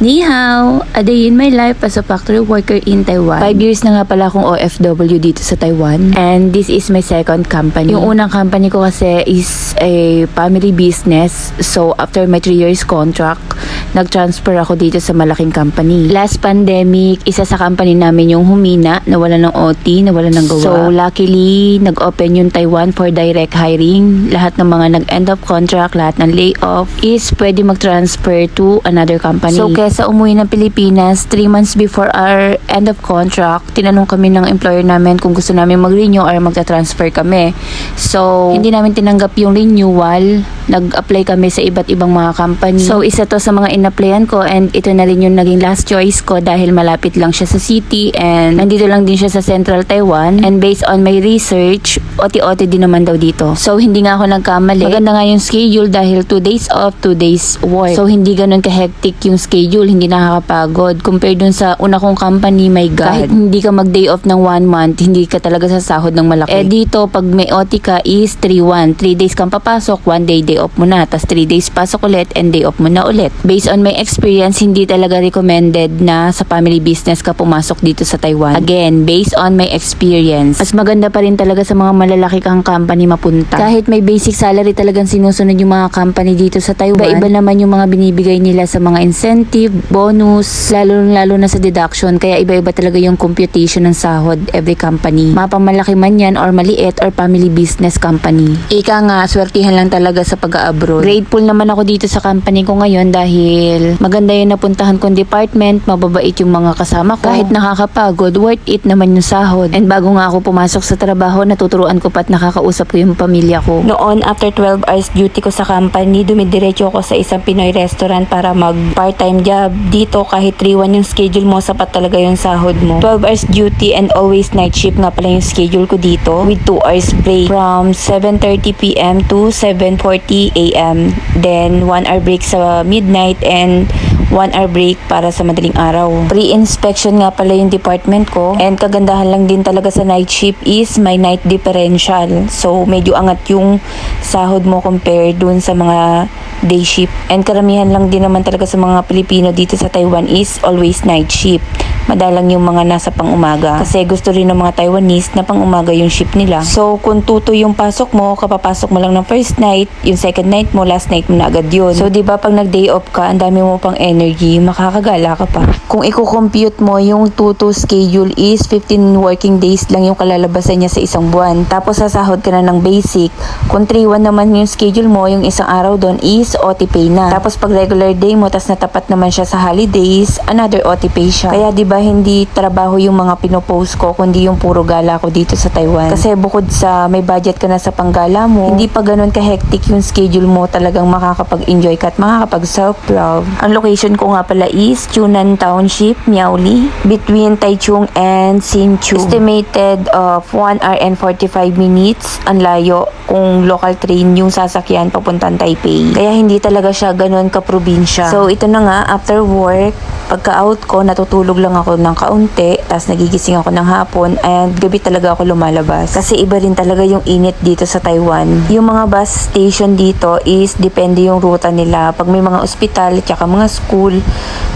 Ni hao! A day in my life as a factory worker in Taiwan. 5 years na nga pala akong OFW dito sa Taiwan. And this is my second company. Yung unang company ko kasi is a family business. So, after my 3 years contract, nag-transfer ako dito sa malaking company. Last pandemic, isa sa company namin yung humina, nawala ng OT, nawala ng gawa. So, luckily, nag-open yung Taiwan for direct hiring. Lahat ng mga nag-end of contract, lahat ng layoff is pwede mag-transfer to another company. So, kesa umuwi ng Pilipinas, 3 months before our end of contract, tinanong kami ng employer namin kung gusto namin mag-renew or magta-transfer kami. So, hindi namin tinanggap yung renewal. Nag-apply kami sa iba't ibang mga company. So, isa to sa mga in-applyan ko and ito na rin yung naging last choice ko dahil malapit lang siya sa city and nandito lang din siya sa Central Taiwan. And based on my research, OT-OT din naman daw dito. So, hindi nga ako nagkamali. Maganda nga yung schedule dahil 2 days off, 2 days work. So, hindi ganun ka-hectic yung schedule, hindi nakakapagod. Compared dun sa una kong company, my God. Kahit hindi ka mag-day off ng 1 month, hindi ka talaga sasahod ng malaki. Eh dito, pag may OT ka is 3-1. 3 days kang papasok, 1 day day off mo na. Tapos 3 days pasok ulit and day off mo na ulit. Based on my experience, hindi talaga recommended na sa family business ka pumasok dito sa Taiwan. Again, based on my experience. Mas maganda pa rin talaga sa mga malalaki kang company mapunta. Kahit may basic salary talagang sinusunod yung mga company dito sa Taiwan. Iba-iba naman yung mga binibigay nila sa mga incentive, bonus, lalo na sa deduction. Kaya iba-iba talaga yung computation ng sahod every company. Mapamalaki man yan or maliit or family business company. Ika nga, swertihan lang talaga sa pag-abroad. Grateful naman ako dito sa company ko ngayon dahil maganda yung napuntahan kong department, mababait yung mga kasama ko. Kahit nakakapagod, worth it naman yung sahod. And bago nga ako pumasok sa trabaho, natuturuan ko pa at nakakausap ko yung pamilya ko. Noon, after 12 hours duty ko sa company, dumidiretso ako sa isang Pinoy restaurant para mag part-time job. Dito, kahit 3-1 yung schedule mo, sapat talaga yung sahod mo. 12 hours duty and always night shift nga pala yung schedule ko dito with 2 hours break from 7:30 p.m. to 7:40 a.m. Then 1 hour break sa midnight and 1 hour break para sa madaling araw. Pre-inspection nga pala yung department ko and kagandahan lang din talaga sa night shift is may night differential. So medyo angat yung sahod mo compared dun sa mga day shift. And karamihan lang din naman talaga sa mga Pilipino dito sa Taiwan is always night shift. Madalang yung mga nasa pang-umaga. Kasi gusto rin ng mga Taiwanese na pang-umaga yung shift nila. So, kung tuto yung pasok mo, kapapasok mo lang ng first night, yung second night mo, last night mo na agad yun. So, di ba pag nag-day off ka, ang dami mo pang energy, makakagala ka pa. Kung i-compute mo, yung tuto schedule is 15 working days lang yung kalalabasan niya sa isang buwan. Tapos, sasahod ka na ng basic. Kung 3-1 naman yung schedule mo, yung isang araw doon is OT pay na. Tapos, pag regular day mo, tas natapat naman siya sa holidays, another OT pay siya. Kaya, di ba hindi trabaho yung mga pinopost ko kundi yung puro gala ko dito sa Taiwan. Kasi bukod sa may budget ka na sa panggala mo, hindi pa ganun ka-hectic yung schedule mo, talagang makakapag-enjoy ka at makakapag self-love. Ang location ko nga pala is Chunan Township, Miaoli, between Taichung and Hsinchu. Estimated of 1 hour and 45 minutes ang layo kung local train yung sasakyan papuntang Taipei. Kaya hindi talaga siya ganun ka-probinsya. So ito na nga, after work, pagka-out ko, natutulog lang ako ng kaunti, tapos nagigising ako ng hapon, and gabi talaga ako lumalabas. Kasi iba rin talaga yung init dito sa Taiwan. Yung mga bus station dito is depende yung ruta nila. Pag may mga ospital, tsaka mga school,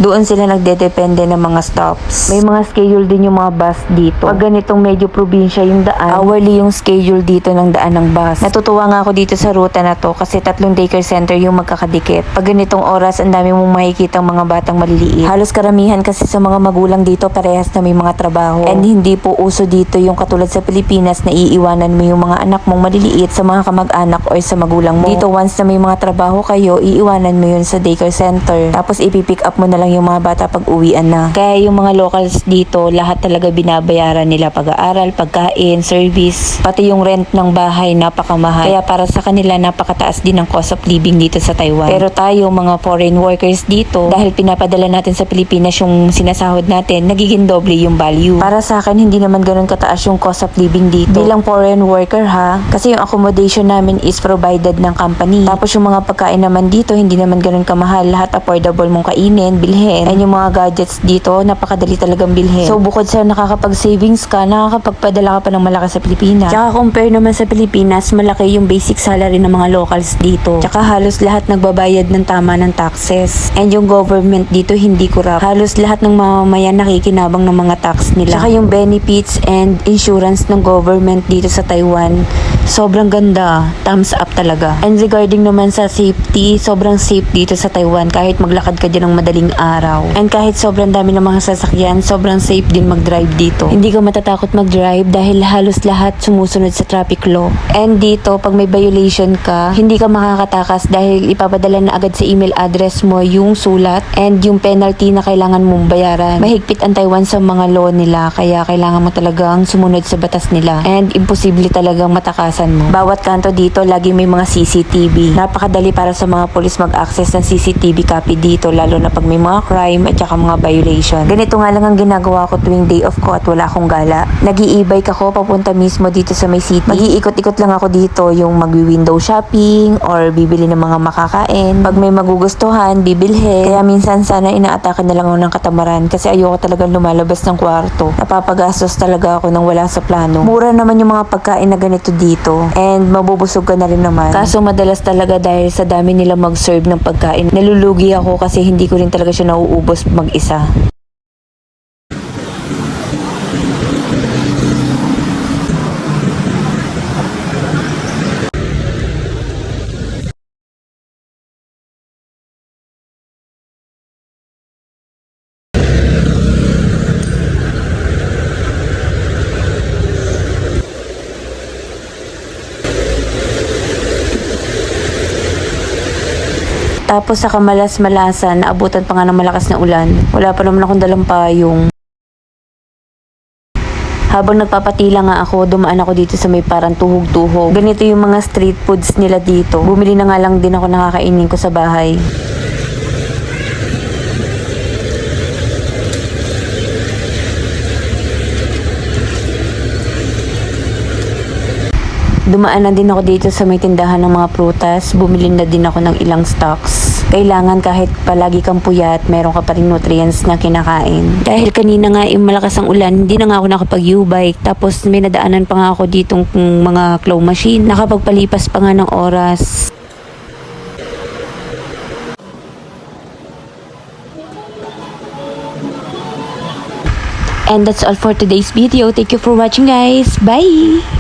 doon sila nagdedepende ng mga stops. May mga schedule din yung mga bus dito. Pag ganitong medyo probinsya yung daan, hourly yung schedule dito ng daan ng bus. Natutuwa nga ako dito sa ruta na to kasi 3 daycare center yung magkakadikit. Pag ganitong oras, ang dami mong makikita mga batang maliliit. Halos karamihan kasi sa mga magulang dito parehas na may mga trabaho. And hindi po uso dito yung katulad sa Pilipinas na iiwanan mo yung mga anak mong maliliit sa mga kamag-anak or sa magulang mo. Dito once na may mga trabaho kayo, iiwanan mo yun sa daycare center. Tapos ipipick up mo na lang yung mga bata pag uwian na. Kaya yung mga locals dito, lahat talaga binabayaran nila pag-aaral, pagkain, service, pati yung rent ng bahay napakamahal. Kaya para sa kanila napakataas din ang cost of living dito sa Taiwan. Pero tayo mga foreign workers dito, dahil pinapadala natin sa Pilipinas yung sinasahod natin, nagiging doble yung value. Para sa akin, hindi naman ganun kataas yung cost of living dito. Bilang foreign worker ha, kasi yung accommodation namin is provided ng company. Tapos yung mga pagkain naman dito, hindi naman ganun kamahal. Lahat affordable mong kainin, bilhin. And yung mga gadgets dito, napakadali talagang bilhin. So bukod sa nakakapag-savings ka, nakakapagpadala ka pa ng malaki sa Pilipinas. Tsaka compare naman sa Pilipinas, malaki yung basic salary ng mga locals dito. Tsaka halos lahat nagbabayad ng tama ng taxes. And yung government dito hindi corrupt. Halos lahat ng mamamayan nakikinabang ng mga tax nila. Tsaka yung benefits and insurance ng government dito sa Taiwan, sobrang ganda. Thumbs up talaga. And regarding naman sa safety, sobrang safe dito sa Taiwan kahit maglakad ka dyan ng madaling araw. And kahit sobrang dami ng mga sasakyan, sobrang safe din mag-drive dito. Hindi ka matatakot mag-drive dahil halos lahat sumusunod sa traffic law. And dito, pag may violation ka, hindi ka makakatakas dahil ipapadala na agad sa email address mo yung sulat and yung penalty na kailangan mong bayaran. Mahigpit ang Taiwan sa mga law nila, kaya kailangan mo talagang sumunod sa batas nila. And imposible talagang matakasan mo. Bawat kanto dito, lagi may mga CCTV. Napakadali para sa mga polis mag-access ng CCTV copy dito, lalo na pag may mga crime at saka mga violation. Ganito nga lang ang ginagawa ko tuwing day off ko at wala akong gala. Nag-i-e-bike ako papunta mismo dito sa may city. Mag-iikot-ikot lang ako dito, yung mag-window shopping or bibili ng mga makakain. Pag may magugustuhan, bibilhin. Kaya minsan sana inaatake na lang ako ng katamaran kasi ayoko talagang lumalabas ng kwarto. Napapagastos talaga ako nang wala sa plano. Mura naman yung mga pagkain na ganito dito and mabubusog ka na rin naman. Kaso madalas talaga dahil sa dami nila mag-serve ng pagkain, nalulugi ako kasi hindi ko rin talaga siya nauubos mag-isa. Tapos sa kamalas-malasan, naabutan pa nga ng malakas na ulan. Wala pa naman akong dalang payong. Habang nagpapatila nga ako, dumaan ako dito sa may parang tuhog-tuhog. Ganito yung mga street foods nila dito. Bumili na nga lang din ako nakakainin ko sa bahay. Dumaan na din ako dito sa may tindahan ng mga prutas. Bumili na din ako ng ilang stocks. Kailangan kahit palagi kang puyat, meron ka pa rin nutrients na kinakain. Dahil kanina nga yung malakas ang ulan, hindi na nga ako nakapag-U-bike. Tapos may nadaanan pa nga ako ditong mga claw machine. Nakapagpalipas pa nga ng oras. And that's all for today's video. Thank you for watching guys. Bye!